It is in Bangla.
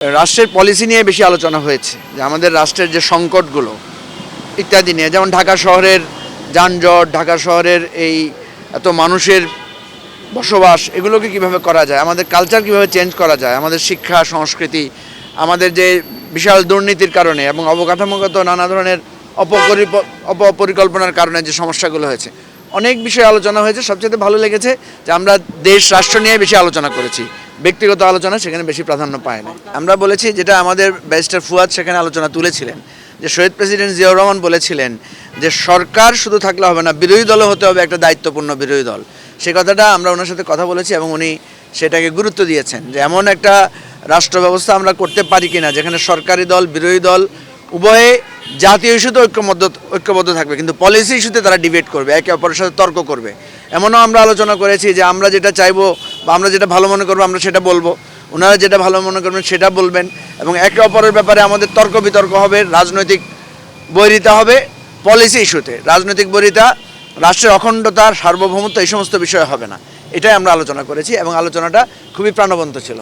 রাষ্ট্রের পলিসি নিয়ে বেশি আলোচনা হয়েছে, যে আমাদের রাষ্ট্রের যে সংকটগুলো ইত্যাদি নিয়ে, যেমন ঢাকা শহরের যানজট, ঢাকা শহরের এই এত মানুষের বসবাস, এগুলোকে কিভাবে করা যায়, আমাদের কালচার কিভাবে চেঞ্জ করা যায়, আমাদের শিক্ষা সংস্কৃতি, আমাদের যে বিশাল দুর্নীতির কারণে এবং অবকাঠামোগত নানা ধরনের অপপরিকল্পনার কারণে যে সমস্যাগুলো হয়েছে, অনেক বিষয়ে আলোচনা হয়েছে। সবচেয়ে ভালো লেগেছে যে আমরা দেশ রাষ্ট্র নিয়ে বেশি আলোচনা করেছি, ব্যক্তিগত আলোচনা সেখানে বেশি প্রাধান্য পায় না। আমরা বলেছি যেটা আমাদের ব্যারিস্টার ফুয়াদ সেখানে আলোচনা তুলেছিলেন, যে শহীদ প্রেসিডেন্ট জিয়াউর রহমান বলেছিলেন যে সরকার শুধু থাকলে হবে না, বিরোধী দলও হতে হবে একটা দায়িত্বপূর্ণ বিরোধী দল। সে কথাটা আমরা ওনার সাথে কথা বলেছি এবং উনি সেটাকে গুরুত্ব দিয়েছেন যে এমন একটা রাষ্ট্র ব্যবস্থা আমরা করতে পারি কিনা যেখানে সরকারি দল বিরোধী দল উভয়ে জাতীয় ইস্যুতে ঐক্যবদ্ধ থাকবে, কিন্তু পলিসি ইস্যুতে তারা ডিবেট করবে, একে অপরের সাথে তর্ক করবে। এমনও আমরা আলোচনা করেছি যে আমরা যেটা চাইবো বা আমরা যেটা ভালো মনে করবো আমরা সেটা বলবো, ওনারা যেটা ভালো মনে করবেন সেটা বলবেন, এবং একে অপরের ব্যাপারে আমাদের তর্ক বিতর্ক হবে, রাজনৈতিক বৈরিতা হবে পলিসি ইস্যুতে। রাজনৈতিক বৈরিতা, রাষ্ট্রের অখণ্ডতা, সার্বভৌমত্ব, এই সমস্ত বিষয় হবে না। এটাই আমরা আলোচনা করেছি এবং আলোচনাটা খুবই প্রাণবন্ত ছিল।